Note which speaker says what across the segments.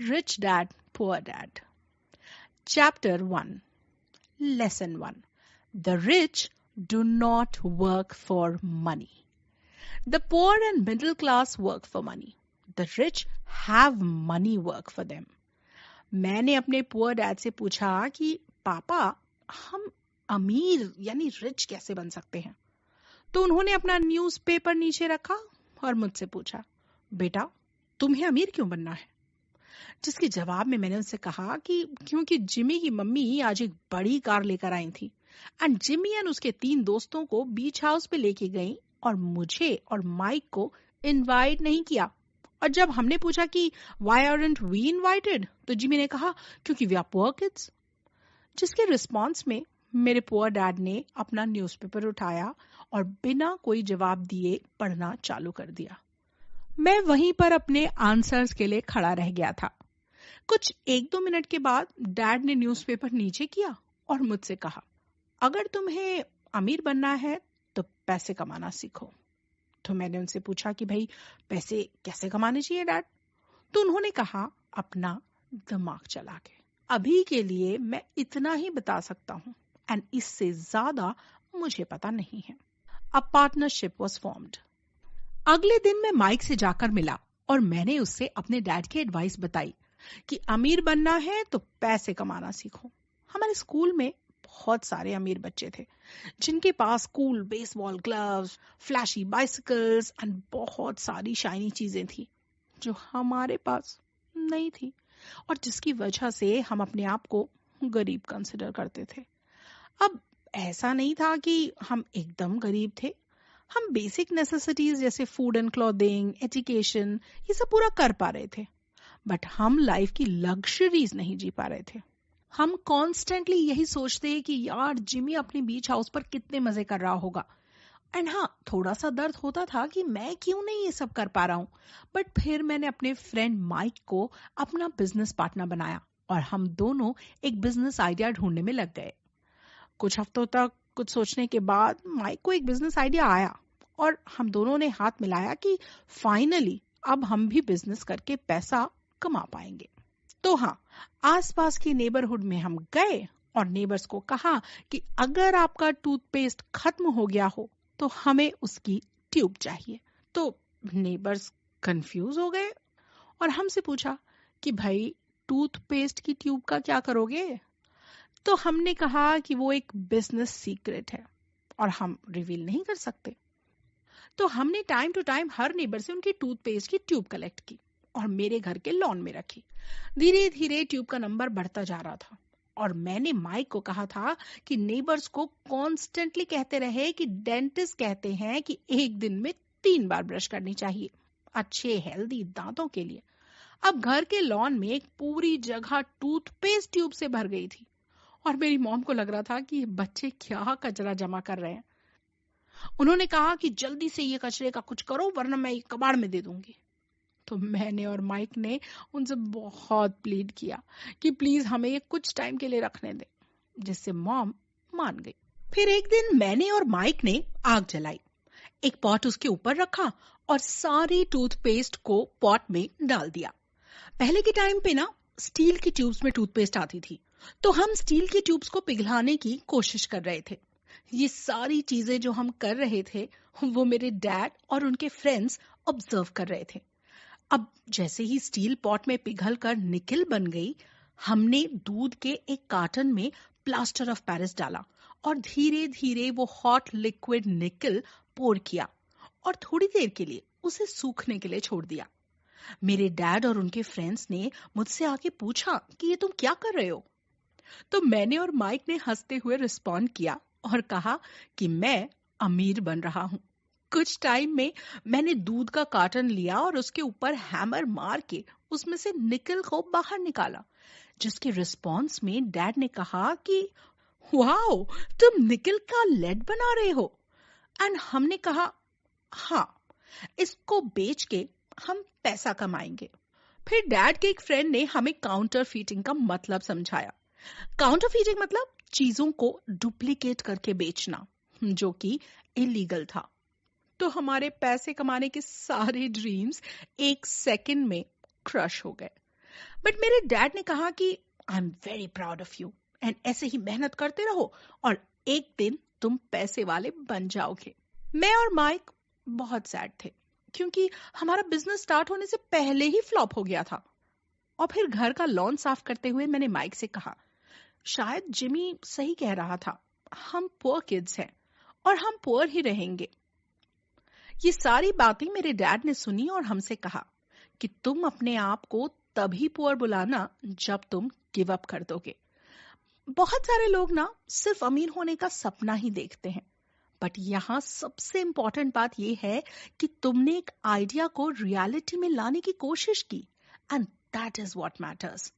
Speaker 1: Rich Dad, Poor Dad. Chapter 1. Lesson 1. The rich do not work for money. The poor and middle class work for money. The rich have money work for them. मैंने अपने poor dad से पूछा कि पापा हम अमीर यानी rich कैसे बन सकते हैं? तो उन्होंने अपना न्यूज़पेपर नीचे रखा और मुझसे पूछा, बेटा तुम्हें अमीर क्यों बनना है? जिसके जवाब में मैंने उनसे कहा कि क्योंकि जिमी की मम्मी आज एक बड़ी कार लेकर आई थी एंड जिमी एंड उसके 3 दोस्तों को बीच हाउस पे लेके गई और मुझे और माइक को इनवाइट नहीं किया। और जब हमने पूछा कि व्हाई आरंट वी इनवाइटेड, तो जिमी ने कहा क्योंकि वी आर पुअर किड्स। जिसके रिस्पॉन्स में मेरे पुअर डैड ने अपना न्यूज़पेपर उठाया और बिना कोई जवाब दिए पढ़ना चालू कर दिया। मैं वहीं पर अपने आंसर्स के लिए खड़ा रह गया था। कुछ 1-2 मिनट के बाद डैड ने न्यूज़पेपर नीचे किया और मुझसे कहा, अगर तुम्हें अमीर बनना है तो पैसे कमाना सीखो। तो मैंने उनसे पूछा कि भाई पैसे कैसे कमाने चाहिए डैड? तो उन्होंने कहा अपना दिमाग चला के। अभी के लिए मैं इतना ही बता सकता हूँ एंड इससे ज्यादा मुझे पता नहीं है। A partnership was formed. अगले दिन मैं माइक से जाकर मिला और मैंने उससे अपने डैड की एडवाइस बताई कि अमीर बनना है तो पैसे कमाना सीखो। हमारे स्कूल में बहुत सारे अमीर बच्चे थे जिनके पास cool baseball gloves, flashy bicycles and बहुत सारी शाइनी चीजें थी जो हमारे पास नहीं थी और जिसकी वजह से हम अपने आप को गरीब कंसिडर करते थे। अब ऐसा नहीं था कि हम एकदम गरीब थे। हम बेसिक नेसेसिटीज जैसे फूड एंड क्लॉथिंग, एजुकेशन ये सब पूरा कर पा रहे थे, बट हम लाइफ की लग्जरीज नहीं जी पा रहे थे। हम कॉन्स्टेंटली यही सोचते हैं कि यार जिमी अपने बीच हाउस पर कितने मजे कर रहा होगा। एंड हाँ, थोड़ा सा दर्द होता था कि मैं क्यों नहीं ये सब कर पा रहा हूँ। बट फिर मैंने अपने फ्रेंड माइक को अपना बिजनेस पार्टनर बनाया और हम दोनों एक बिजनेस आइडिया ढूंढने में लग गए। कुछ हफ्तों तक कुछ सोचने के बाद माइक को एक बिजनेस आइडिया आया और हम दोनों ने हाथ मिलाया कि फाइनली अब हम भी बिजनेस करके पैसा कमा पाएंगे। तो हाँ, आसपास के नेबरहुड में हम गए और नेबर्स को कहा कि अगर आपका टूथपेस्ट खत्म हो गया हो तो हमें उसकी ट्यूब चाहिए। तो नेबर्स कंफ्यूज हो गए और हमसे पूछा कि भाई टूथपेस्ट की ट्यूब का क्या करोगे? तो हमने कहा कि वो एक बिजनेस सीक्रेट है और हम रिवील नहीं कर सकते। तो हमने टाइम टू टाइम हर नेबर से उनकी टूथपेस्ट की ट्यूब कलेक्ट की और मेरे घर के लॉन में रखी। धीरे धीरे ट्यूब का नंबर बढ़ता जा रहा था और मैंने माइक को कहा था कि नेबर्स को कॉन्स्टेंटली कहते रहे कि डेंटिस्ट कहते हैं कि एक दिन में 3 बार ब्रश करनी चाहिए अच्छे हेल्दी दांतों के लिए। अब घर के लॉन में एक पूरी जगह टूथपेस्ट ट्यूब से भर गई थी और मेरी मॉम को लग रहा था कि बच्चे क्या कचरा जमा कर रहे हैं। उन्होंने कहा कि जल्दी से ये कचरे का कुछ करो वरना मैं ये कबाड़ में दे दूंगी। तो मैंने और माइक ने उनसे बहुत प्लीड किया कि प्लीज हमें ये कुछ टाइम के लिए रखने दें, जिससे मॉम मान गई। फिर एक दिन मैंने और माइक ने आग जलाई, एक पॉट उसके ऊपर रखा और सारी टूथपेस्ट को पॉट में डाल दिया। पहले के टाइम पे ना स्टील की ट्यूब्स में टूथपेस्ट आती थी, तो हम स्टील की ट्यूब्स को पिघलाने की कोशिश कर रहे थे। ये सारी चीजें जो हम कर रहे थे वो मेरे डैड और उनके फ्रेंड्स ऑब्जर्व कर रहे थे। अब जैसे ही स्टील पॉट में पिघल कर निकल बन गई, हमने दूध के एक कार्टन में प्लास्टर ऑफ पेरिस डाला और धीरे धीरे वो हॉट लिक्विड निकल पोर किया और थोड़ी देर के लिए उसे सूखने के लिए छोड़ दिया। मेरे डैड और उनके फ्रेंड्स ने मुझसे आके पूछा कि ये तुम क्या कर रहे हो? तो मैंने और माइक ने हंसते हुए रिस्पॉन्ड किया और कहा कि मैं अमीर बन रहा हूँ। कुछ टाइम में मैंने दूध का कार्टन लिया और उसके ऊपर हैमर मार के उसमें से निकल को बाहर निकाला, जिसके रिस्पॉन्स में डैड ने कहा कि वाओ, तुम निकल का लेड बना रहे हो। एंड हमने कहा हाँ, इसको बेच के हम पैसा कमाएंगे। फिर डैड के एक फ्रेंड ने हमें काउंटर फीटिंग का मतलब समझाया। काउंटर फीटिंग मतलब चीजों को डुप्लीकेट करके बेचना, जो कि इलीगल था। तो हमारे पैसे कमाने के सारे ड्रीम्स एक सेकंड में क्रश हो गए। बट मेरे डैड ने कहा कि I am very proud of you and ऐसे ही मेहनत करते रहो और एक दिन तुम पैसे वाले बन जाओगे। मैं और माइक बहुत सैड थे क्योंकि हमारा बिजनेस स्टार्ट होने से पहले ही फ्लॉप हो गया था। और फिर घर का लॉन साफ करते हुए मैंने माइक से कहा, शायद जिमी सही कह रहा था, हम पुअर किड्स हैं और हम पुअर ही रहेंगे। ये सारी बातें मेरे डैड ने सुनी और हमसे कहा कि तुम अपने आप को तभी पुअर बुलाना जब तुम गिव अप कर दोगे। बहुत सारे लोग ना सिर्फ अमीर होने का सपना ही देखते हैं, बट यहाँ सबसे इंपॉर्टेंट बात यह है कि तुमने एक आइडिया को रियलिटी में लाने की कोशिश की, and that is what matters.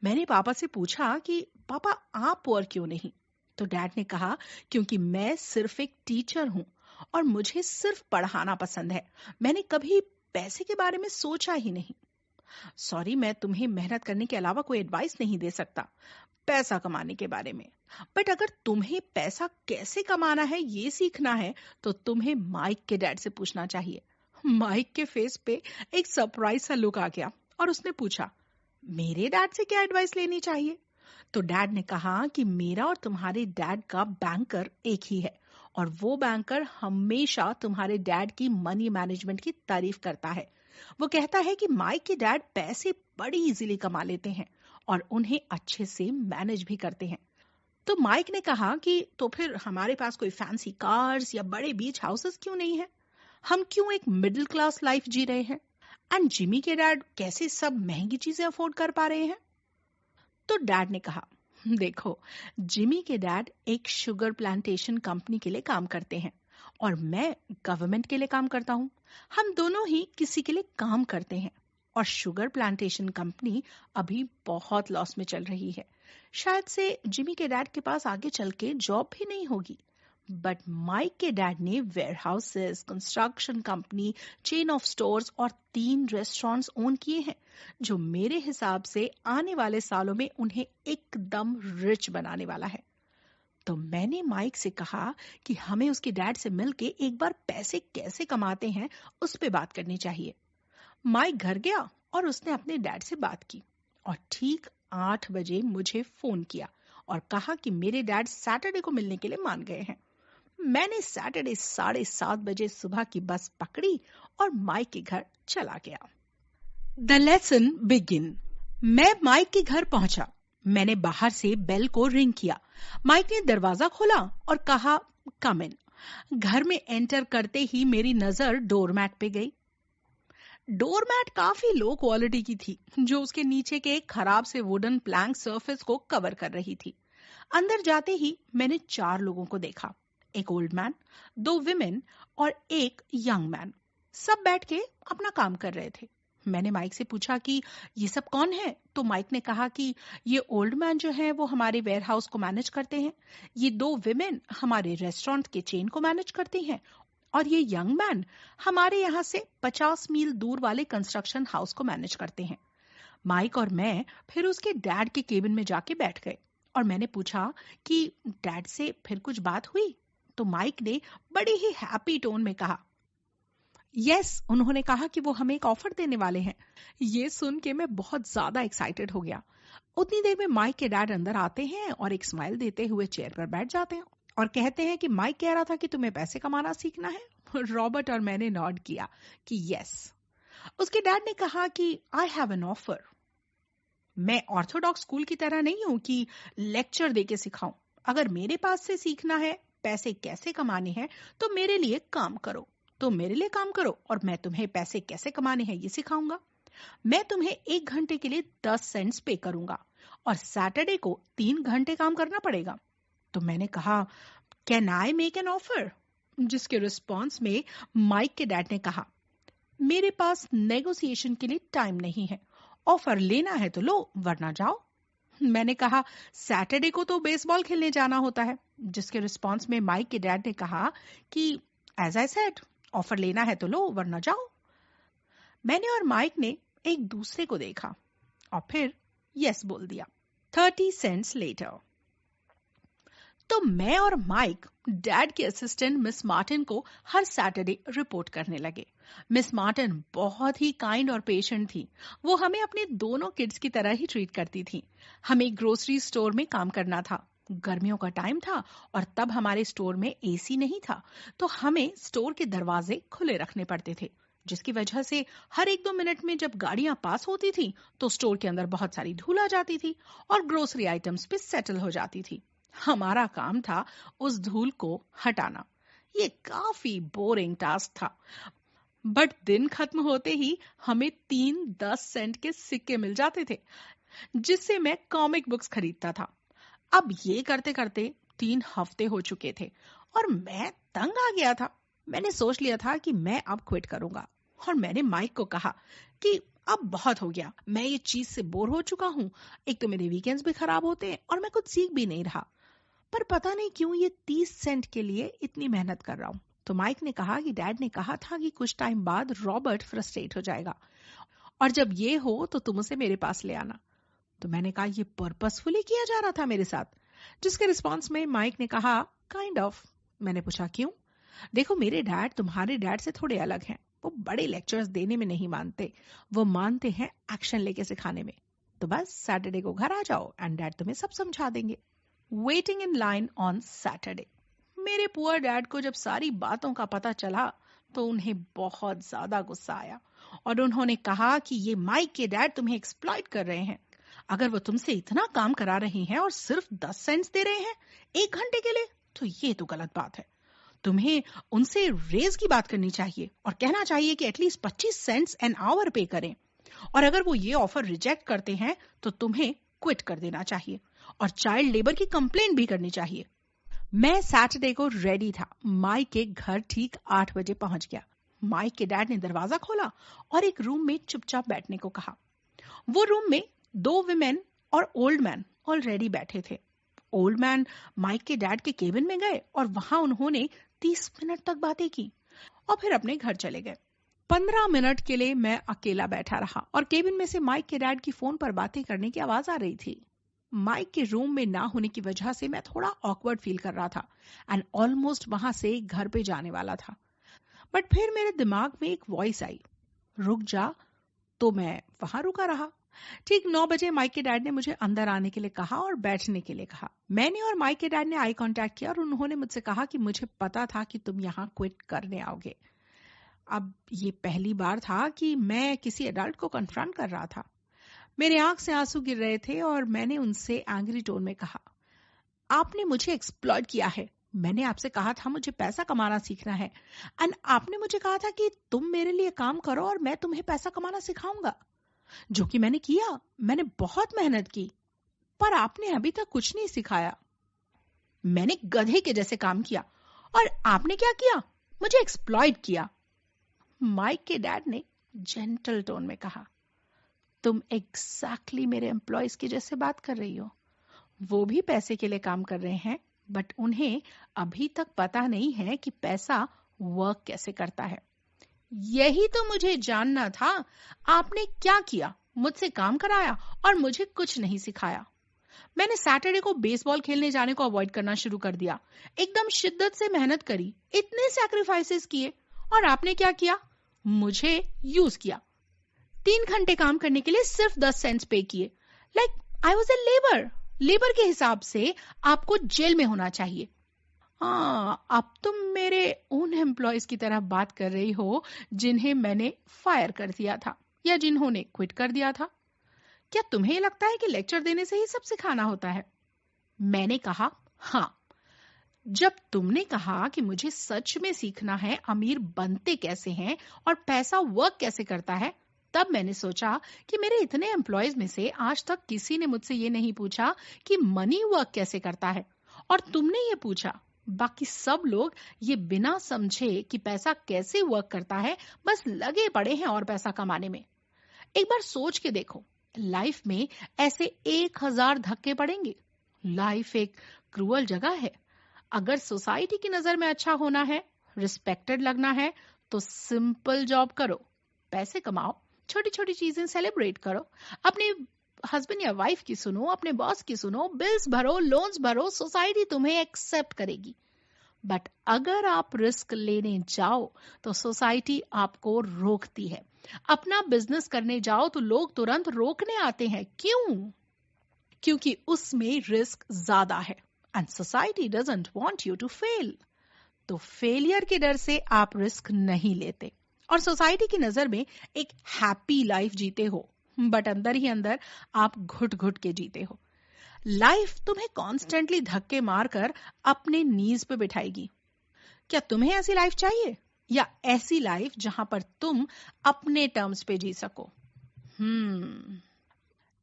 Speaker 1: मैंने पापा से पूछा कि पापा आप पुअर क्यों नहीं? तो डैड ने कहा, क्योंकि मैं सिर्फ एक टीचर हूं और मुझे सिर्फ पढ़ाना पसंद है। मैंने कभी पैसे के बारे में सोचा ही नहीं। सॉरी, मैं तुम्हें मेहनत करने के अलावा कोई एडवाइस नहीं दे सकता पैसा कमाने के बारे में। बट अगर तुम्हें पैसा कैसे कमाना है ये सीखना है तो तुम्हें माइक के डैड से पूछना चाहिए। माइक के फेस पे एक सरप्राइज सा लुक आ गया और उसने पूछा, मेरे डैड से क्या एडवाइस लेनी चाहिए? तो डैड ने कहा कि मेरा और तुम्हारे डैड का बैंकर एक ही है और वो बैंकर हमेशा तुम्हारे डैड की मनी मैनेजमेंट की तारीफ करता है। वो कहता है कि माइक के डैड पैसे बड़ी इजीली कमा लेते हैं और उन्हें अच्छे से मैनेज भी करते हैं। तो माइक ने कहा कि तो फिर हमारे पास कोई फैंसी कार्स या बड़े बीच हाउसेस क्यों नहीं है? हम क्यों एक मिडिल क्लास लाइफ जी रहे हैं? एंड जिमी के डैड कैसे सब महंगी चीजें अफोर्ड कर पा रहे हैं? तो डैड ने कहा, देखो, जिमी के डैड एक शुगर प्लांटेशन कंपनी के लिए काम करते हैं और मैं गवर्नमेंट के लिए काम करता हूँ। हम दोनों ही किसी के लिए काम करते हैं और शुगर प्लांटेशन कंपनी अभी बहुत लॉस में चल रही है। शायद से जिमी के डैड के पास आगे चल के जॉब भी नहीं होगी। बट माइक के डैड ने warehouses, construction company, chain of stores और 3 रेस्टोरेंट्स ओन किए हैं, जो मेरे हिसाब से आने वाले सालों में उन्हें एकदम रिच बनाने वाला है। तो मैंने माइक से कहा कि हमें उसके डैड से मिलके एक बार पैसे कैसे कमाते हैं उस पे बात करनी चाहिए। माइक घर गया और उसने अपने डैड से बात की और ठीक 8 बजे मुझे फोन किया और कहा कि मेरे डैड सैटरडे को मिलने के लिए मान गए हैं। मैंने सैटरडे 7:30 बजे सुबह की बस पकड़ी और माइक के घर चला गया। The lesson begin. मैं माइक के घर पहुंचा। मैंने बाहर से बेल को रिंग किया। माइक ने दरवाजा खोला और कहा, कम इन। घर में एंटर करते ही मेरी नजर डोरमैट पे गई। डोरमैट काफी लो क्वालिटी की थी, जो उसके नीचे के एक खराब से वुडन प्लैंक सरफेस को कवर कर रही थी। अंदर जाते ही मैंने 4 लोगों को देखा, एक ओल्ड मैन, 2 विमेन और एक यंग मैन। सब बैठ के अपना काम कर रहे थे। मैंने माइक से पूछा कि ये सब कौन है? तो माइक ने कहा कि ये ओल्ड मैन जो है वो हमारे वेयरहाउस को मैनेज करते हैं, ये 2 विमेन हमारे रेस्टोरेंट के चेन को मैनेज करती हैं और ये यंग मैन हमारे यहाँ से 50 मील दूर वाले कंस्ट्रक्शन हाउस को मैनेज करते हैं। माइक और मैं फिर उसके डैड के केबिन में जाके बैठ गए और मैंने पूछा कि डैड से फिर कुछ बात हुई? तो माइक ने बड़ी ही हैप्पी टोन में कहा, यस, उन्होंने कहा कि वो हमें एक ऑफर देने वाले हैं। ये सुन के मैं बहुत ज्यादा एक्साइटेड हो गया। उतनी देर में माइक के डैड अंदर आते हैं और एक स्माइल देते हुए चेयर पर बैठ जाते हैं और कहते हैं कि माइक कह रहा था कि तुम्हें पैसे कमाना सीखना है। रॉबर्ट और मैंने नॉड किया कि यस। उसके डैड ने कहा कि आई हैव एन ऑफर। मैं ऑर्थोडॉक्स स्कूल की तरह नहीं हूं कि लेक्चर देके सिखाऊं। अगर मेरे पास से सीखना है पैसे कैसे कमाने हैं तो मेरे लिए काम करो। तो मेरे लिए काम करो और मैं तुम्हें पैसे कैसे कमाने हैं ये सिखाऊंगा। मैं तुम्हें 1 घंटे के लिए 10 सेंट्स पे करूंगा और सैटरडे को 3 घंटे काम करना पड़ेगा। तो मैंने कहा, can I make an offer? जिसके रिस्पॉन्स में माइक के डैड ने कहा, मेरे पास नेगोशिएशन के लिए टाइम नहीं है। ऑफर लेना है तो लो, वरना जाओ। मैंने कहा, सैटरडे को तो बेसबॉल खेलने जाना होता है। जिसके रिस्पॉन्स में माइक के डैड ने कहा कि एज आई सेड, ऑफर लेना है तो लो, वरना जाओ। मैंने और माइक ने एक दूसरे को देखा और फिर यस बोल दिया। 30 सेंट्स लेटर। तो मैं और माइक डैड के असिस्टेंट मिस मार्टिन को हर सैटरडे रिपोर्ट करने लगे। मिस मार्टिन बहुत ही काइंड और पेशेंट थी। वो हमें अपने दोनों किड्स की तरह ही ट्रीट करती थी। हमें ग्रोसरी स्टोर में काम करना था। गर्मियों का टाइम था और तब हमारे स्टोर में एसी नहीं था, तो हमें स्टोर के दरवाजे खुले रखने पड़ते थे, जिसकी वजह से हर 1-2 मिनट में जब गाड़ियां पास होती थी तो स्टोर के अंदर बहुत सारी धूल आ जाती थी और ग्रोसरी आइटम्स पे सेटल हो जाती थी। हमारा काम था उस धूल को हटाना। ये काफी बोरिंग टास्क था, बट दिन खत्म होते ही हमें 3 10 सेंट के सिक्के मिल जाते थे, जिससे मैं कॉमिक बुक्स खरीदता था। अब ये करते करते 3 हफ्ते हो चुके थे और मैं तंग आ गया था। मैंने सोच लिया था कि मैं अब क्विट करूंगा और मैंने माइक को कहा कि अब बहुत हो गया, मैं ये चीज से बोर हो चुका हूँ। एक तो मेरे वीकेंड्स भी खराब होते हैं और मैं कुछ सीख भी नहीं रहा, पर पता नहीं क्यों ये 30 सेंट के लिए इतनी मेहनत कर रहा हूँ। तो माइक ने कहा कि डैड ने कहा था कि कुछ टाइम बाद रॉबर्ट फ्रस्ट्रेट हो जाएगा और जब ये हो तो तुम उसे मेरे पास ले आना। तो मैंने कहा ये पर्पसफुली किया जा रहा था मेरे साथ, जिसके रिस्पॉन्स में माइक ने कहा काइंड ऑफ। मैंने पूछा क्यों? देखो मेरे डैड तुम्हारे डैड से थोड़े अलग हैं। वो बड़े लेक्चर्स देने में नहीं मानते, वो मानते हैं एक्शन लेके सिखाने में। तो बस सैटरडे को घर आ जाओ एंड डैड तुम्हें सब समझा देंगे। Waiting in line on Saturday. मेरे पुअर डैड को जब सारी बातों का पता चला तो उन्हें बहुत ज्यादा गुस्सा आया और उन्होंने कहा कि ये माइक के डैड तुम्हें एक्सप्लॉइट कर रहे हैं। अगर वो तुमसे इतना काम करा रही हैं और सिर्फ 10 सेंट्स दे रहे हैं 1 घंटे के लिए, तो ये तो गलत बात है। तुम्हें उनसे रेज की बात करनी चाहिए और कहना चाहिए कि एटलीस्ट 25 सेंट्स एन आवर पे करें। और अगर वो ये ऑफर रिजेक्ट करते हैं तो तुम्हें क्विट कर देना चाहिए और चाइल्ड लेबर की कंप्लेंट भी करनी चाहिए। मैं सैटरडे को रेडी था। माइक के घर ठीक 8 बजे पहुंच गया। माइक के डैड ने दरवाजा खोला और एक रूम में चुपचाप बैठने को कहा। वो रूम में 2 विमेन और ओल्ड मैन ऑलरेडी बैठे थे। ओल्ड मैन माइक के डैड के केबिन में गए और वहां उन्होंने 30 मिनट तक बातें की और फिर अपने घर चले गए। 15 मिनट के लिए मैं अकेला बैठा रहा और केबिन में से माइक के डैड की फोन पर बातें करने की आवाज आ रही थी। माइक के रूम में ना होने की वजह से मैं थोड़ा ऑकवर्ड फील कर रहा था एंड ऑलमोस्ट वहां से घर पे जाने वाला था। बट फिर मेरे दिमाग में एक वॉइस आई, रुक जा। तो मैं वहां रुका रहा। ठीक 9 बजे माइक के डैड ने मुझे अंदर आने के लिए कहा और बैठने के लिए कहा। मैंने और माइक के डैड ने आई कांटेक्ट किया और उन्होंने मुझसे कहा कि मुझे पता था कि तुम यहाँ क्विट करने आओगे। अब ये पहली बार था कि मैं किसी एडल्ट को कन्फ्रंट कर रहा था। मेरे आंख से आंसू गिर रहे थे और मैंने उनसे एंग्री टोन में कहा, आपने मुझे एक्सप्लॉइट किया है। मैंने आपसे कहा था मुझे पैसा कमाना सीखना है एंड आपने मुझे कहा था कि तुम मेरे लिए काम करो और मैं तुम्हें पैसा कमाना सिखाऊंगा, जो कि मैंने किया। मैंने बहुत मेहनत की, पर आपने अभी तक कुछ नहीं सिखाया। मैंने गधे के जैसे काम किया और आपने क्या किया? मुझे एक्सप्लॉइट किया। माइक के डैड ने जेंटल टोन में कहा, तुम एग्जैक्टली मेरे एम्प्लॉयज की जैसे बात कर रही हो। वो भी पैसे के लिए काम कर रहे हैं, बट उन्हें अभी तक पता नहीं है कि पैसा वर्क कैसे करता है। यही तो मुझे जानना था। आपने क्या किया? मुझसे काम कराया और मुझे कुछ नहीं सिखाया। मैंने सैटरडे को बेसबॉल खेलने जाने को अवॉइड करना शुरू कर दिया। एकदम शिद्दत से मेहनत करी, इतने सैक्रिफाइसेस किए, और आपने क्या किया? मुझे यूज किया। 3 घंटे काम करने के लिए सिर्फ 10 सेंट्स पे किए। Like I was a labour. Labour के हिसाब से आपको जेल में होना चाहिए। हाँ, अब तुम मेरे उन एम्प्लॉयज की तरह बात कर रही हो जिन्हें मैंने फायर कर दिया था या जिन्होंने क्विट कर दिया था। क्या तुम्हें लगता है कि लेक्चर देने से ही सब सिखाना होता है? मैंने कहा हाँ। जब तुमने कहा कि मुझे सच में सीखना है अमीर बनते कैसे हैं और पैसा वर्क कैसे करता है, तब मैंने सोचा कि मेरे इतने एम्प्लॉयज में से आज तक किसी ने मुझसे ये नहीं पूछा कि मनी वर्क कैसे करता है, और तुमने ये पूछा। बाकी सब लोग ये बिना समझे कि पैसा कैसे वर्क करता है बस लगे पड़े हैं और पैसा कमाने में। एक बार सोच के देखो, लाइफ में ऐसे 1000 धक्के पड़ेंगे। लाइफ एक क्रूअल जगह है। अगर सोसाइटी की नजर में अच्छा होना है, रिस्पेक्टेड लगना है, तो सिंपल जॉब करो, पैसे कमाओ, छोटी छोटी चीजें सेलिब्रेट करो, अपनी हस्बैंड या वाइफ की सुनो, अपने बॉस की सुनो, बिल्स भरो, लोन्स भरो, सोसाइटी तुम्हें एक्सेप्ट करेगी। बट अगर आप रिस्क लेने जाओ तो सोसाइटी आपको रोकती है। अपना बिजनेस करने जाओ तो लोग तुरंत रोकने आते हैं। क्यों? क्योंकि उसमें रिस्क ज्यादा है and society doesn't want you to fail. तो फेलियर के डर से आप रिस्क नहीं लेते और सोसाइटी की नजर में एक हैप्पी लाइफ जीते हो, बट अंदर ही अंदर आप घुट घुट के जीते हो। लाइफ तुम्हें कॉन्स्टेंटली धक्के मारकर अपने नीज पे बिठाएगी। क्या तुम्हें ऐसी लाइफ चाहिए, या ऐसी लाइफ जहां पर तुम अपने टर्म्स पे जी सको?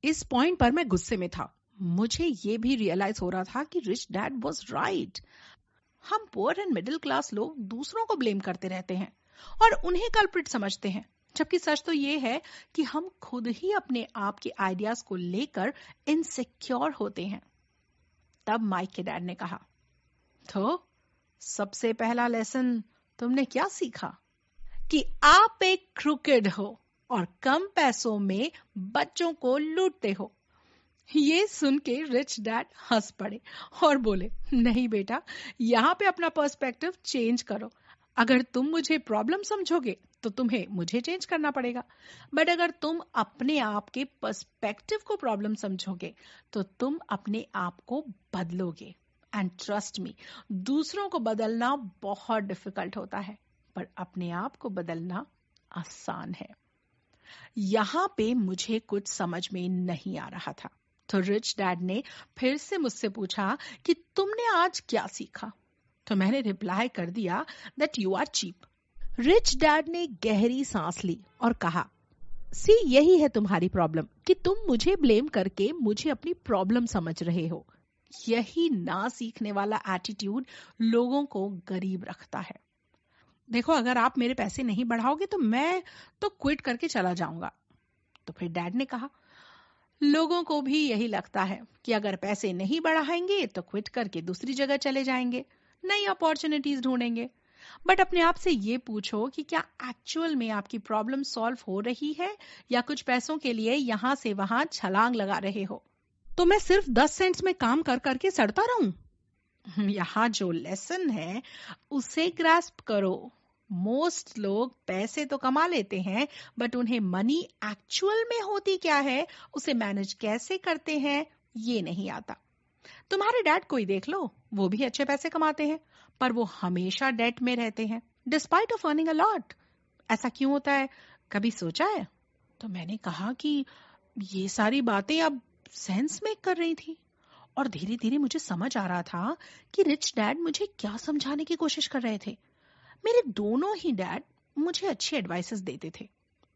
Speaker 1: इस पॉइंट पर मैं गुस्से में था। मुझे ये भी रियलाइज हो रहा था कि रिच डैड वाज राइट। हम पुअर एंड मिडिल क्लास लोग दूसरों को ब्लेम करते रहते हैं और उन्हें कल्प्रिट समझते हैं, जबकि सच तो ये है कि हम खुद ही अपने आप के आइडियाज को लेकर इनसिक्योर होते हैं। तब माइक के डैड ने कहा, तो सबसे पहला लेसन तुमने क्या सीखा? कि आप एक क्रूकेड हो और कम पैसों में बच्चों को लूटते हो। ये सुन के रिच डैड हंस पड़े और बोले, नहीं बेटा, यहाँ पे अपना पर्सपेक्टिव चेंज करो। अगर तुम मुझे प्रॉब्लम समझोगे तो तुम्हें मुझे चेंज करना पड़ेगा, बट अगर तुम अपने आप के पर्सपेक्टिव को प्रॉब्लम समझोगे तो तुम अपने आप को बदलोगे। एंड ट्रस्ट मी, दूसरों को बदलना बहुत डिफिकल्ट होता है, पर अपने आप को बदलना आसान है। यहाँ पे मुझे कुछ समझ में नहीं आ रहा था, तो रिच डैड ने फिर से मुझसे पूछा कि तुमने आज क्या सीखा? तो मैंने रिप्लाई कर दिया that you are cheap. Rich dad ने गहरी सांस ली और कहा, सी, यही है तुम्हारी प्रॉब्लम कि तुम मुझे ब्लेम करके मुझे अपनी प्रॉब्लम समझ रहे हो। यही ना सीखने वाला एटीट्यूड लोगों को गरीब रखता है। देखो, अगर आप मेरे पैसे नहीं बढ़ाओगे तो मैं तो क्विट करके चला जाऊंगा। तो फिर डैड ने कहा, लोगों को भी यही लगता है कि अगर पैसे नहीं बढ़ाएंगे तो क्विट करके दूसरी जगह चले जाएंगे, नई अपॉर्चुनिटीज ढूंढेंगे। बट अपने आप से ये पूछो कि क्या एक्चुअल में आपकी प्रॉब्लम सॉल्व हो रही है, या कुछ पैसों के लिए यहां से वहां छलांग लगा रहे हो? तो मैं सिर्फ 10 सेंट्स में काम कर करके सड़ता रहूं? यहाँ जो लेसन है उसे ग्रास्प करो। मोस्ट लोग पैसे तो कमा लेते हैं, बट उन्हें मनी एक्चुअल में होती क्या है, उसे मैनेज कैसे करते हैं, ये नहीं आता। तुम्हारे डैड को ही देख लो, वो भी अच्छे पैसे कमाते हैं, पर वो हमेशा डेट में रहते हैं despite of earning a lot. ऐसा क्यों होता है, कभी सोचा है? तो मैंने कहा कि ये सारी बातें अब सेंस मेक कर रही थी, और धीरे धीरे मुझे समझ आ रहा था कि रिच डैड मुझे क्या समझाने की कोशिश कर रहे थे। मेरे दोनों ही डैड मुझे अच्छी एडवाइसेस देते थे।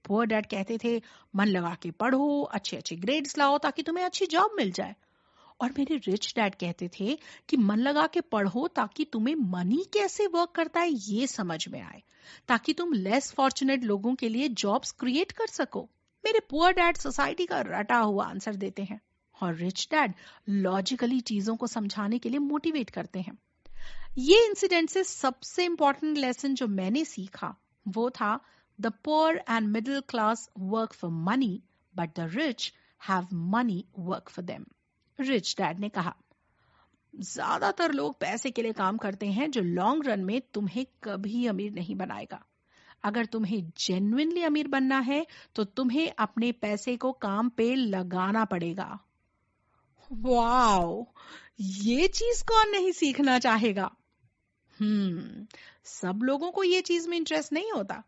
Speaker 1: पुअर डैड कहते थे, मन लगा के पढ़ो, अच्छे अच्छे ग्रेड्स लाओ ताकि तुम्हें अच्छी जॉब मिल जाए। और मेरे रिच डैड कहते थे कि मन लगा के पढ़ो ताकि तुम्हें मनी कैसे वर्क करता है ये समझ में आए, ताकि तुम लेस फॉर्चुनेट लोगों के लिए जॉब्स क्रिएट कर सको। मेरे पुअर डैड सोसाइटी का रटा हुआ आंसर देते हैं, और रिच डैड लॉजिकली चीजों को समझाने के लिए मोटिवेट करते हैं। ये इंसिडेंट से सबसे इंपॉर्टेंट लेसन जो मैंने सीखा वो था, the poor and middle class work for money, but the rich have money work for them. Rich dad ने कहा, ज्यादातर लोग पैसे के लिए काम करते हैं जो लॉन्ग रन में तुम्हें कभी अमीर नहीं बनाएगा। अगर तुम्हें जेन्युइनली अमीर बनना है तो तुम्हें अपने पैसे को काम पे लगाना पड़ेगा। वाओ, ये चीज कौन नहीं सीखना चाहेगा? सब लोगों को ये चीज में इंटरेस्ट नहीं होता,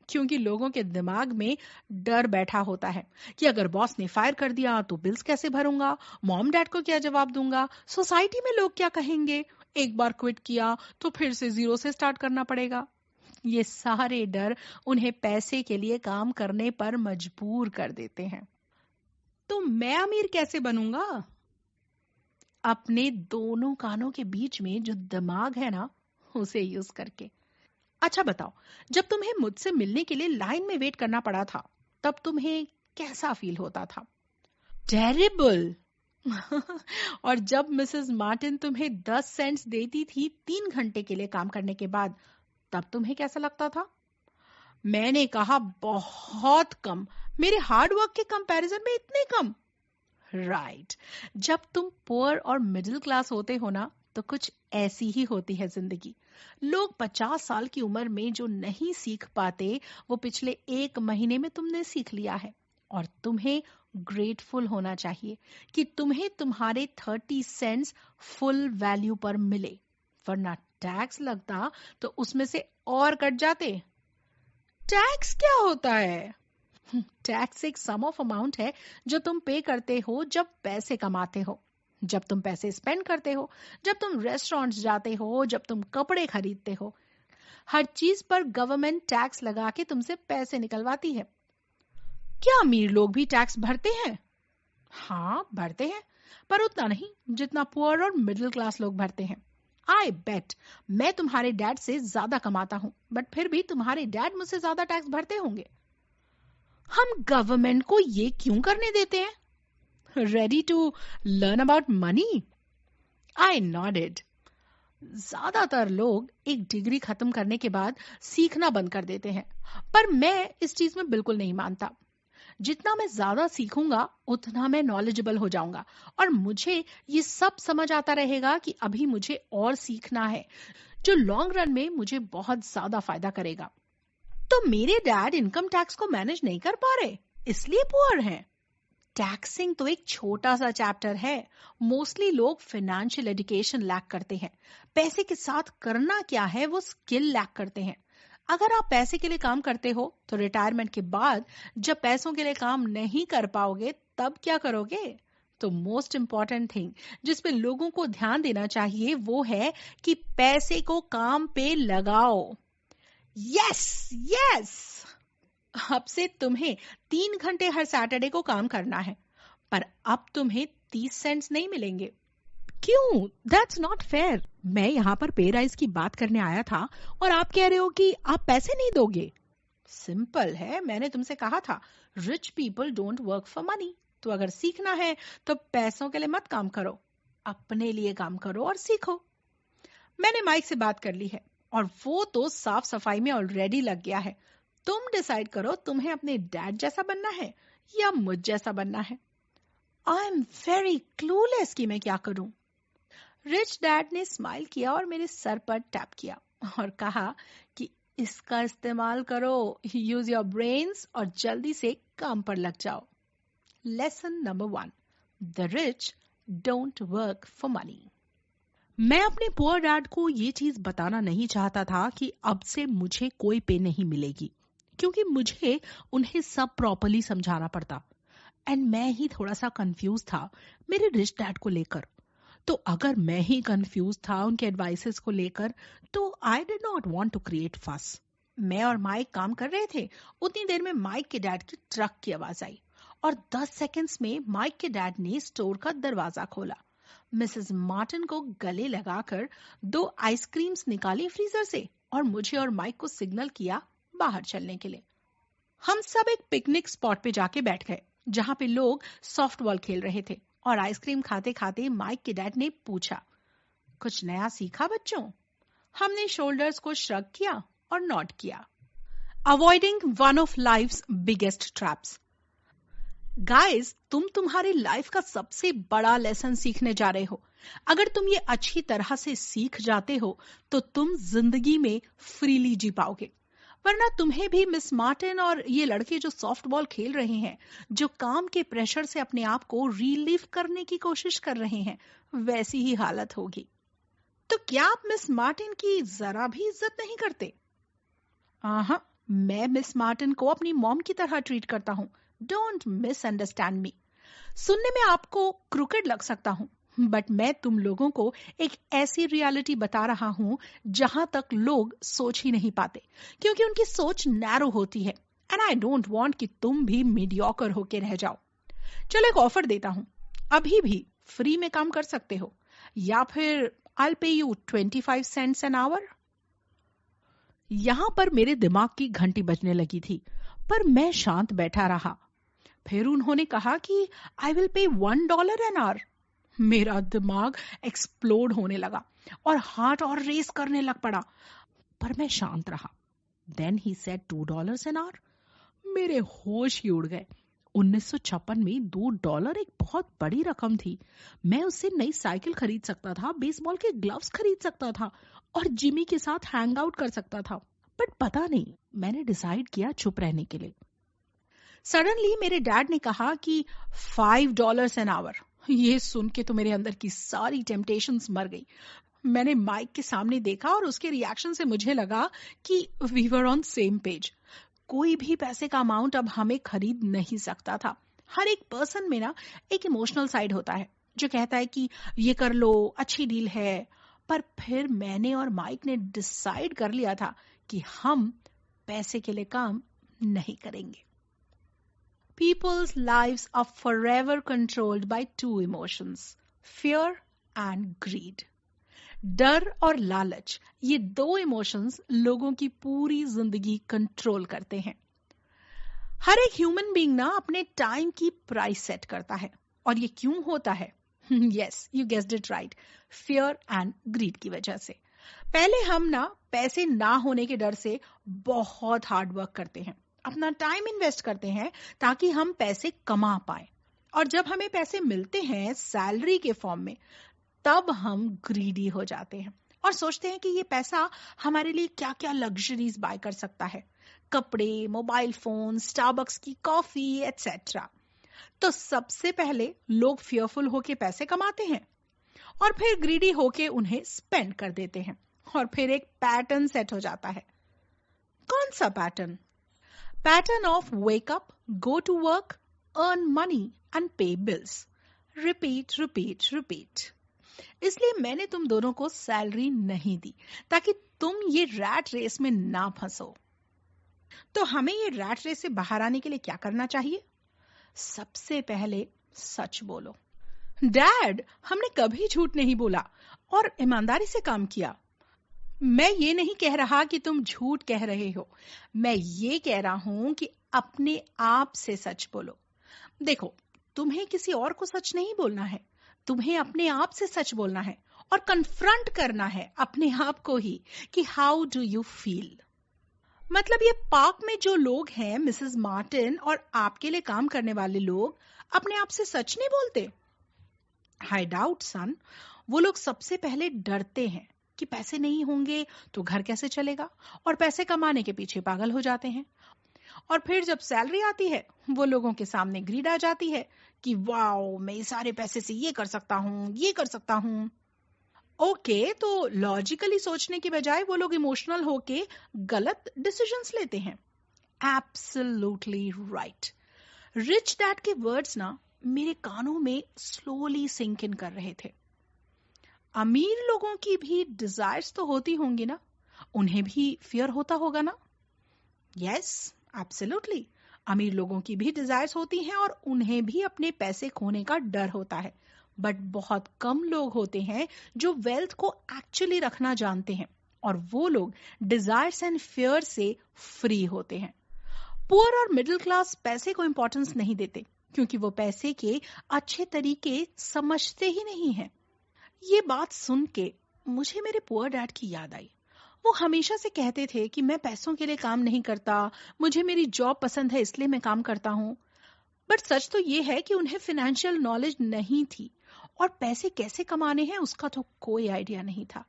Speaker 1: क्योंकि लोगों के दिमाग में डर बैठा होता है कि अगर बॉस ने फायर कर दिया तो बिल्स कैसे भरूंगा, मॉम डैड को क्या जवाब दूंगा, सोसाइटी में लोग क्या कहेंगे, एक बार क्विट किया तो फिर से जीरो से स्टार्ट करना पड़ेगा। ये सारे डर उन्हें पैसे के लिए काम करने पर मजबूर कर देते हैं। तो मैं अमीर कैसे बनूंगा? अपने दोनों कानों के बीच में जो दिमाग है ना, उसे यूज करके। अच्छा बताओ, जब तुम्हें मुझसे मिलने के लिए लाइन में वेट करना पड़ा था तब तुम्हें कैसा फील होता था? टेरिबल। और जब मिसेस मार्टिन तुम्हें 10 सेंट्स देती थी 3 घंटे के लिए काम करने के बाद, तब तुम्हें कैसा लगता था? मैंने कहा, बहुत कम, मेरे हार्ड वर्क के कंपैरिजन में इतने कम। राइट जब तुम पुअर और मिडिल क्लास होते हो ना तो कुछ ऐसी ही होती है जिंदगी। लोग 50 साल की उम्र में जो नहीं सीख पाते वो पिछले 1 महीने में तुमने सीख लिया है। और तुम्हें ग्रेटफुल होना चाहिए कि तुम्हें तुम्हारे 30 सेंट्स फुल वैल्यू पर मिले, वरना टैक्स लगता तो उसमें से और कट जाते। टैक्स क्या होता है? टैक्स एक सम ऑफ अमाउंट है जो तुम पे करते हो जब पैसे कमाते हो, जब तुम पैसे स्पेंड करते हो, जब तुम रेस्टोरेंट्स जाते हो, जब तुम कपड़े खरीदते हो। हर चीज पर गवर्नमेंट टैक्स लगा के तुमसे पैसे निकलवाती है। क्या अमीर लोग भी टैक्स भरते हैं? हाँ भरते हैं, पर उतना नहीं जितना पुअर और मिडिल क्लास लोग भरते हैं। आई बेट मैं तुम्हारे डैड से ज्यादा कमाता हूँ, बट फिर भी तुम्हारे डैड मुझसे ज्यादा टैक्स भरते होंगे। हम गवर्नमेंट को ये क्यों करने देते हैं? Ready to learn about money? I nodded. ज्यादातर लोग एक डिग्री खत्म करने के बाद सीखना बंद कर देते हैं, पर मैं इस चीज में बिल्कुल नहीं मानता। जितना मैं ज्यादा सीखूंगा उतना मैं नॉलेजेबल हो जाऊंगा और मुझे ये सब समझ आता रहेगा कि अभी मुझे और सीखना है, जो लॉन्ग रन में मुझे बहुत ज्यादा फायदा करेगा। तो मेरे डैड इनकम टैक्स को मैनेज नहीं कर पा रहे, इसलिए पुअर हैं। टैक्सिंग तो एक छोटा सा चैप्टर है। मोस्टली लोग फाइनेंशियल एजुकेशन लैक करते हैं। पैसे के साथ करना क्या है वो स्किल लैक करते हैं। अगर आप पैसे के लिए काम करते हो तो रिटायरमेंट के बाद जब पैसों के लिए काम नहीं कर पाओगे तब क्या करोगे? तो मोस्ट इंपॉर्टेंट थिंग जिस पे लोगों को ध्यान देना चाहिए वो है कि पैसे को काम पे लगाओ। Yes yes. अब से तुम्हें 3 घंटे हर सैटरडे को काम करना है, पर अब तुम्हें 30 सेंट्स नहीं मिलेंगे। क्यों? That's not fair. मैं यहाँ पर पे राइज की बात करने आया था और आप कह रहे हो कि आप पैसे नहीं दोगे। सिंपल है, मैंने तुमसे कहा था rich people don't work for money. तो अगर सीखना है तो पैसों के लिए मत काम करो, अपने लिए काम करो और सीखो। मैंने माइक से बात कर ली है और वो तो साफ सफाई में ऑलरेडी लग गया है। तुम डिसाइड करो तुम्हें अपने डैड जैसा बनना है या मुझ जैसा बनना है। आई एम वेरी क्लूलेस कि मैं क्या करूं। रिच डैड ने स्माइल किया और मेरे सर पर टैप किया और कहा कि इसका इस्तेमाल करो, यूज योर ब्रेन्स और जल्दी से काम पर लग जाओ। Lesson number 1, the rich don't work for money. मैं अपने पुअर डैड को ये चीज बताना नहीं चाहता था कि अब से मुझे कोई पे नहीं मिलेगी, क्योंकि मुझे उन्हें सब प्रॉपर्ली समझाना पड़ता एंड मैं ही थोड़ा सा कंफ्यूज था मेरे रिच डैड को लेकर। तो अगर मैं ही कंफ्यूज था उनके एडवाइसेस को लेकर तो I did not want to create fuss. मैं और माइक काम कर रहे थे, उतनी देर में माइक के डैड की ट्रक की आवाज आई और 10 सेकेंड्स में माइक के डैड ने स्टोर का दरवाजा खोला। मिसेस मार्टिन को गले लगाकर 2 आइसक्रीम्स निकाली फ्रीजर से और मुझे और माइक को सिग्नल किया बाहर चलने के लिए। हम सब एक पिकनिक स्पॉट पे जाके बैठ गए जहां पे लोग सॉफ्टबॉल खेल रहे थे और आइसक्रीम खाते खाते माइक के डैड ने पूछा, कुछ नया सीखा बच्चों? हमने शोल्डर्स को श्रग किया और नॉड किया। Avoiding one of life's biggest traps. Guys, तुम तुम्हारी लाइफ का सबसे बड़ा लेसन सीखने जा रहे हो। अगर तुम ये अच्छी तरह से सीख जाते हो तो तुम जिंदगी में फ्रीली जी पाओगे, वरना तुम्हें भी मिस मार्टिन और ये लड़के जो सॉफ्टबॉल खेल रहे हैं, जो काम के प्रेशर से अपने आप को रिलीव करने की कोशिश कर रहे हैं, वैसी ही हालत होगी। तो क्या आप मिस मार्टिन की जरा भी इज्जत नहीं करते? हाँ, मैं मिस मार्टिन को अपनी मॉम की तरह ट्रीट करता हूँ। डोंट मिसअंडरस्टैंड मी। सुनने में आपको क्रूकेड लग सकता हूँ, बट मैं तुम लोगों को एक ऐसी रियलिटी बता रहा हूं जहां तक लोग सोच ही नहीं पाते, क्योंकि उनकी सोच नैरो होती है एंड आई डोंट वांट कि तुम भी मीडियोकर होके रह जाओ। चलो एक ऑफर देता हूं, अभी भी फ्री में काम कर सकते हो या फिर आई पे यू 25 सेंट्स एन आवर। यहां पर मेरे दिमाग की घंटी बजने लगी थी, पर मैं शांत बैठा रहा। फिर उन्होंने कहा कि I will pay $1 an hour. मेरा दिमाग एक्सप्लोड होने लगा और हार्ट और रेस करने लग पड़ा, पर मैं शांत रहा। Then he said $2 an hour. मेरे होश ही उड़ गए। 1956 में $2 एक बहुत बड़ी रकम थी। मैं उससे नई साइकिल खरीद सकता था, बेसबॉल के ग्लव्स खरीद सकता था और जिमी के साथ हैंग आउट कर सकता था। बट पता नहीं, मैंने डिसाइड किया चुप रहने के लिए। सडनली मेरे डैड ने कहा कि $5 एन आवर। ये सुन के तो मेरे अंदर की सारी टेम्पटेशंस मर गई। मैंने माइक के सामने देखा और उसके रिएक्शन से मुझे लगा कि we were on same page. कोई भी पैसे का अमाउंट अब हमें खरीद नहीं सकता था। हर एक पर्सन में ना एक इमोशनल साइड होता है जो कहता है कि ये कर लो, अच्छी डील है। पर फिर मैंने और माइक ने डिसाइड कर लिया था कि हम पैसे के लिए काम नहीं करेंगे। People's lives are forever controlled by two emotions, fear and greed. डर और लालच, ये दो इमोशंस लोगों की पूरी जिंदगी कंट्रोल करते हैं। हर एक ह्यूमन बीइंग ना अपने टाइम की प्राइस सेट करता है। और ये क्यों होता है? Yes, you guessed it right, fear and greed की वजह से। पहले हम ना पैसे ना होने के डर से बहुत हार्ड वर्क करते हैं, अपना टाइम इन्वेस्ट करते हैं ताकि हम पैसे कमा पाए। और जब हमें पैसे मिलते हैं सैलरी के फॉर्म में, तब हम ग्रीडी हो जाते हैं और सोचते हैं कि ये पैसा हमारे लिए क्या क्या लग्जरीज बाय कर सकता है, कपड़े, मोबाइल फोन, स्टारबक्स की कॉफी एटसेट्रा। तो सबसे पहले लोग फियरफुल होके पैसे कमाते हैं और फिर ग्रीडी होके उन्हें स्पेंड कर देते हैं और फिर एक पैटर्न सेट हो जाता है। कौन सा pattern? Pattern of wake up, go to work, earn money and pay bills. Repeat repeat repeat. इसलिए मैंने तुम दोनों को सैलरी नहीं दी ताकि तुम ये रैट रेस में ना फंसो। तो हमें ये रैट रेस से बाहर आने के लिए क्या करना चाहिए? सबसे पहले सच बोलो। डैड, हमने कभी झूठ नहीं बोला और ईमानदारी से काम किया। मैं ये नहीं कह रहा कि तुम झूठ कह रहे हो, मैं ये कह रहा हूं कि अपने आप से सच बोलो। देखो, तुम्हें किसी और को सच नहीं बोलना है, तुम्हें अपने आप से सच बोलना है और कन्फ्रंट करना है अपने आप को ही कि हाउ डू यू फील। मतलब ये पार्क में जो लोग हैं, मिसेस मार्टिन और आपके लिए काम करने वाले लोग, अपने आप से सच नहीं बोलते। आई डाउट सन, वो लोग सबसे पहले डरते हैं कि पैसे नहीं होंगे तो घर कैसे चलेगा, और पैसे कमाने के पीछे पागल हो जाते हैं। और फिर जब सैलरी आती है, वो लोगों के सामने ग्रीड आ जाती है कि वाओ, मैं सारे पैसे से ये कर सकता हूँ, ये कर सकता हूँ। ओके, तो लॉजिकली सोचने की बजाय वो लोग इमोशनल होके गलत डिसीजंस लेते हैं। Absolutely right. रिच डैड के वर्ड्स ना मेरे कानों में स्लोली सिंक इन कर रहे थे। अमीर लोगों की भी डिजायर्स तो होती होंगी ना, उन्हें भी फियर होता होगा ना? Yes, absolutely. अमीर लोगों की भी डिजायर्स होती हैं और उन्हें भी अपने पैसे खोने का डर होता है। बट बहुत कम लोग होते हैं जो वेल्थ को एक्चुअली रखना जानते हैं, और वो लोग डिजायर्स एंड फियर से फ्री होते हैं। पुअर और मिडिल क्लास पैसे को इंपॉर्टेंस नहीं देते क्योंकि वो पैसे के अच्छे तरीके समझते ही नहीं हैं। ये बात सुन के मुझे मेरे पुअर डैड की याद आई। वो हमेशा से कहते थे कि मैं पैसों के लिए काम नहीं करता, मुझे मेरी जॉब पसंद है इसलिए मैं काम करता हूँ। बट सच तो ये है कि उन्हें फाइनेंशियल नॉलेज नहीं थी और पैसे कैसे कमाने हैं उसका तो कोई आइडिया नहीं था।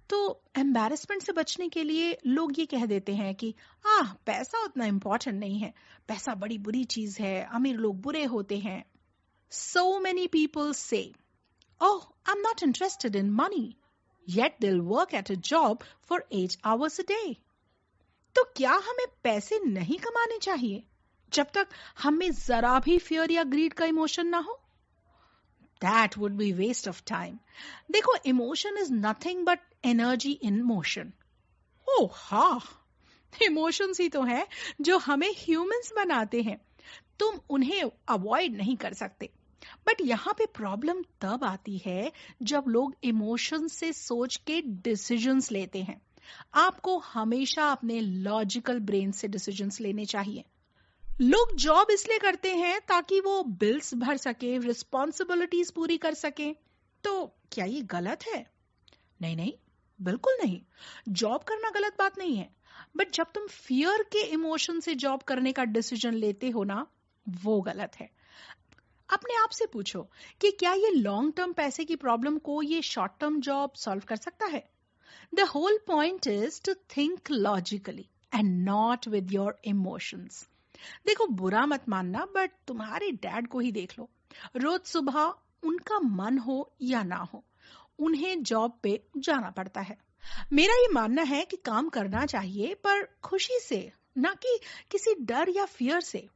Speaker 1: तो एम्बैरेसमेंट से बचने के लिए लोग ये कह देते हैं कि पैसा उतना इम्पोर्टेंट नहीं है, पैसा बड़ी बुरी चीज है, अमीर लोग बुरे होते हैं। So many people say, "Oh, I'm not interested in money." Yet they'll work at a job for 8 hours a day. तो क्या हमें पैसे नहीं कमाने चाहिए जब तक हमें जरा भी फियर या ग्रीड का इमोशन ना हो? That would be waste of time. देखो, emotion is nothing but energy in motion. Oh हाँ, इमोशंस ही तो हैं जो हमें ह्यूमंस बनाते हैं। तुम उन्हें अवॉइड नहीं कर सकते। बट यहाँ पे प्रॉब्लम तब आती है जब लोग इमोशन से सोच के डिसीजंस लेते हैं। आपको हमेशा अपने लॉजिकल ब्रेन से डिसीजंस लेने चाहिए। लोग जॉब इसलिए करते हैं ताकि वो बिल्स भर सके, रिस्पॉन्सिबिलिटीज पूरी कर सके। तो क्या ये गलत है? नहीं नहीं, बिल्कुल नहीं। जॉब करना गलत बात नहीं है, बट जब तुम फियर के इमोशन से जॉब करने का डिसीजन लेते हो ना, वो गलत है। अपने आप से पूछो कि क्या ये लॉन्ग टर्म पैसे की प्रॉब्लम को ये शॉर्ट टर्म जॉब सॉल्व कर सकता है? The whole point is to think logically and not with your emotions. देखो, बुरा मत मानना, बट तुम्हारे डैड को ही देख लो। रोज सुबह उनका मन हो या ना हो, उन्हें जॉब पे जाना पड़ता है। मेरा ये मानना है कि काम करना चाहिए, पर खुशी से, ना कि किसी डर या फियर से।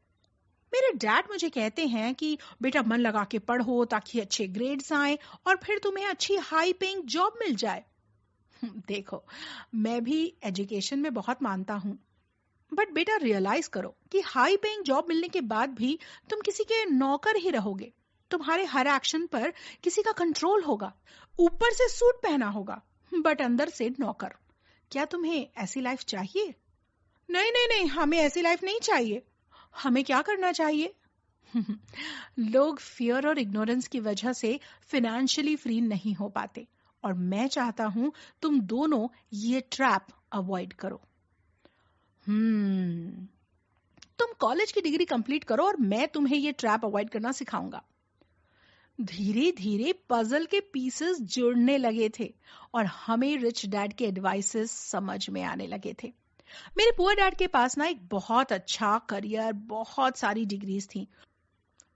Speaker 1: मेरे डैड मुझे कहते हैं कि बेटा मन लगा के पढ़ो ताकि अच्छे ग्रेड्स आए और फिर तुम्हें अच्छी हाई पेइंग जॉब मिल जाए। देखो, मैं भी एजुकेशन में बहुत मानता हूँ, बट बेटा रियलाइज करो कि हाई पेइंग जॉब मिलने के बाद भी तुम किसी के नौकर ही रहोगे। तुम्हारे हर एक्शन पर किसी का कंट्रोल होगा, ऊपर से सूट पहना होगा, बट अंदर से नौकर। क्या तुम्हें ऐसी लाइफ चाहिए? नहीं नहीं नहीं, हमें ऐसी लाइफ नहीं चाहिए। हमें क्या करना चाहिए? लोग फियर और इग्नोरेंस की वजह से फाइनेंशियली फ्री नहीं हो पाते, और मैं चाहता हूं तुम दोनों ये ट्रैप अवॉइड करो। तुम कॉलेज की डिग्री कंप्लीट करो और मैं तुम्हें ये ट्रैप अवॉइड करना सिखाऊंगा। धीरे धीरे पजल के पीसेस जुड़ने लगे थे और हमें रिच डैड के एडवाइसेस समझ में आने लगे थे। मेरे पुअर डैड के पास ना एक बहुत अच्छा करियर, बहुत सारी डिग्रीज थी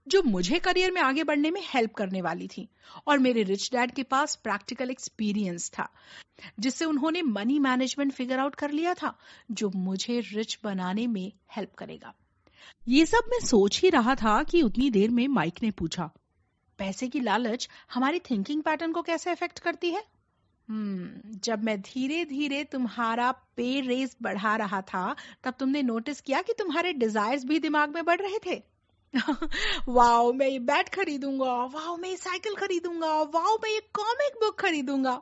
Speaker 1: जो मुझे करियर में आगे बढ़ने में हेल्प करने वाली थी, और मेरे रिच डैड के पास प्रैक्टिकल एक्सपीरियंस था जिससे उन्होंने मनी मैनेजमेंट फिगर आउट कर लिया था, जो मुझे रिच बनाने में हेल्प करेगा। ये सब मैं सोच ही रहा था कि उतनी देर में माइक ने पूछा, पैसे की लालच हमारी थिंकिंग पैटर्न को कैसे अफेक्ट करती है? जब मैं धीरे धीरे तुम्हारा पे रेस बढ़ा रहा था, तब तुमने नोटिस किया कि तुम्हारे डिजायर्स भी दिमाग में बढ़ रहे थे। वाओ, मैं ये बैट खरीदूंगा, वाओ मैं ये साइकिल खरीदूंगा, वाओ मैं ये कॉमिक बुक खरीदूंगा।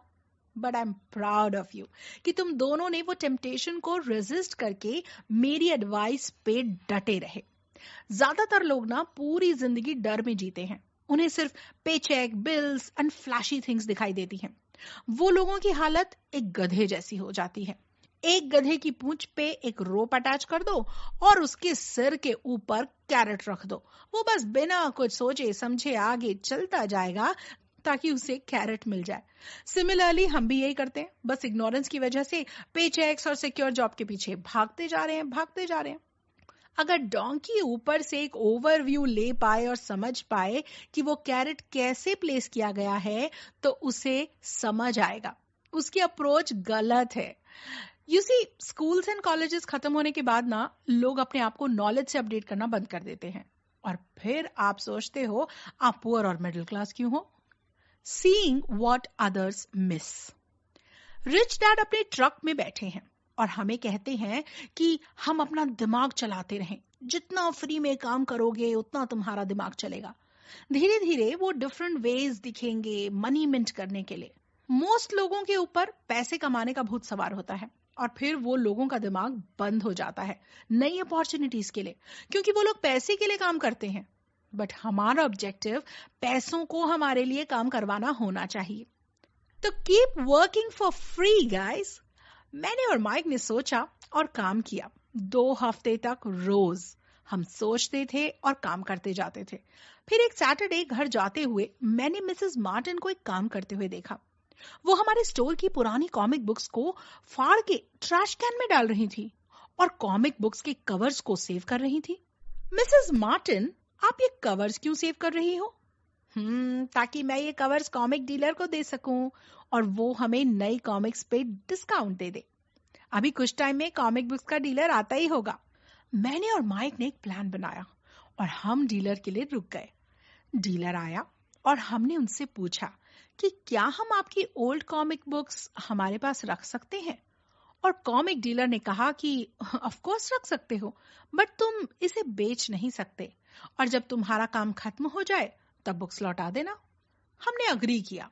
Speaker 1: But I am proud of you कि तुम दोनों ने वो टेम्पटेशन को रेजिस्ट करके मेरी एडवाइस पे डटे रहे। ज्यादातर लोग ना पूरी जिंदगी डर में जीते हैं। उन्हें सिर्फ pay cheque, bills and flashy things दिखाई देती हैं। वो लोगों की हालत एक गधे जैसी हो जाती है। एक गधे की पूंछ पे एक रोप अटैच कर दो और उसके सिर के ऊपर कैरेट रख दो। वो बस बिना कुछ सोचे समझे आगे चलता जाएगा ताकि उसे कैरेट मिल जाए। सिमिलरली हम भी यही करते हैं, बस इग्नोरेंस की वजह से पे चेक्स और सिक्योर जॉब के पीछे भागते जा रहे हैं। अगर डोंकी ऊपर से एक ओवरव्यू ले पाए और समझ पाए कि वो कैरेट कैसे प्लेस किया गया है, तो उसे समझ आएगा उसकी अप्रोच गलत है। You see, schools and colleges खत्म होने के बाद ना लोग अपने आप को नॉलेज से अपडेट करना बंद कर देते हैं, और फिर आप सोचते हो आप पुअर और मिडिल क्लास क्यों हो? Seeing what others miss. Rich dad अपने ट्रक में बैठे हैं और हमें कहते हैं कि हम अपना दिमाग चलाते रहें, जितना फ्री में काम करोगे उतना तुम्हारा दिमाग चलेगा। धीरे धीरे वो डिफरेंट वेज दिखेंगे मनी मिंट करने के लिए। मोस्ट लोगों के ऊपर पैसे कमाने का भूत सवार होता है, और फिर वो लोगों का दिमाग बंद हो जाता है नई अपॉर्चुनिटीज के लिए, क्योंकि वो लोग पैसे के लिए काम करते हैं। बट हमारा ऑब्जेक्टिव पैसों को हमारे लिए काम करवाना होना चाहिए। तो keep working for free guys. मैंने और माइक ने सोचा और काम किया। 2 हफ्ते तक रोज हम सोचते थे और काम करते जाते थे। फिर एक सैटरडे घर जाते हुए मैंने मिसेस मार्टिन को एक काम करते हुए देखा। वो हमारे स्टोर की पुरानी कॉमिक बुक्स को फाड़ के ट्रैश कैन में डाल रही थी और कॉमिक बुक्स के कवर्स को सेव कर रही थी। मिसेस मार्टिन, आप ये कवर्स क्यों सेव कर रही हो? ताकि मैं ये कवर्स कॉमिक डीलर को दे सकूं और वो हमें नई कॉमिक्स पे डिस्काउंट दे दे। अभी कुछ टाइम में कॉमिक बुक्स का डीलर आता ही होगा। मैंने और माइक ने एक प्लान बनाया और हम डीलर के लिए रुक गए। डीलर आया और हमने उनसे पूछा कि क्या हम आपकी ओल्ड कॉमिक बुक्स हमारे पास रख सकते हैं? और कॉमिक डीलर ने कहा कि ऑफ कोर्स रख सकते हो, बट तुम इसे बेच नहीं सकते, और जब तुम्हारा काम खत्म हो जाए तब बुक्स लौटा देना। हमने अग्री किया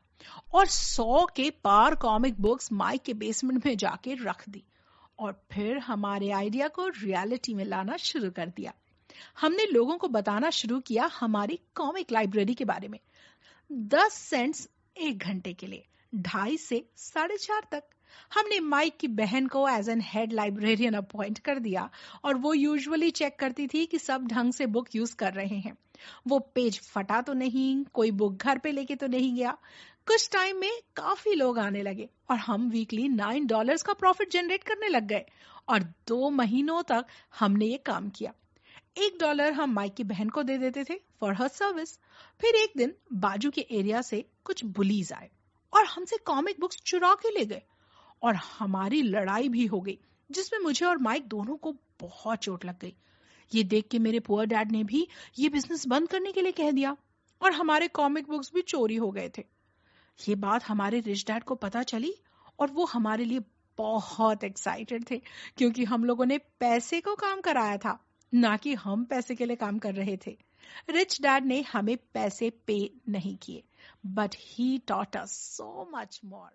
Speaker 1: और 100 के पार कॉमिक बुक्स माइक के बेसमेंट में जाके रख दी, और फिर हमारे आइडिया को रियलिटी में लाना शुरू कर दिया। हमने लोगों को बताना शुरू किया हमारी कॉमिक लाइब्रेरी के बारे में। 10 सेंट्स 1 घंटे के लिए, 2.5 से 4.5 तक। हमने माइक की बहन को as an head librarian appoint कर दिया और वो यूजुअली चेक करती थी कि सब ढंग से बुक यूज कर रहे हैं। वो पेज फटा तो नहीं, कोई बुक घर पे लेके तो नहीं गया। कुछ टाइम में काफी लोग आने लगे और हम वीकली $9 का प्रॉफिट जनरेट करने लग गए और 2 महीनों तक हमने ये काम किया। $1 हम माइक की बहन को दे देते थे फॉर हर सर्विस। फिर एक दिन बाजू के एरिया से कुछ बुलीज आए और हमसे कॉमिक बुक्स चुरा के ले गए और हमारी लड़ाई भी हो गई, जिसमें मुझे और माइक दोनों को बहुत चोट लग गई। ये देख के मेरे पुअर डैड ने भी ये बिजनेस बंद करने के लिए कह दिया और हमारे कॉमिक बुक्स भी चोरी हो गए थे। ये बात हमारे रिच डैड को पता चली और वो हमारे लिए बहुत एक्साइटेड थे, क्योंकि हम लोगों ने पैसे को काम कराया था, ना कि हम पैसे के लिए काम कर रहे थे। रिच डैड ने हमें पैसे पे नहीं किए, but he taught us so much more.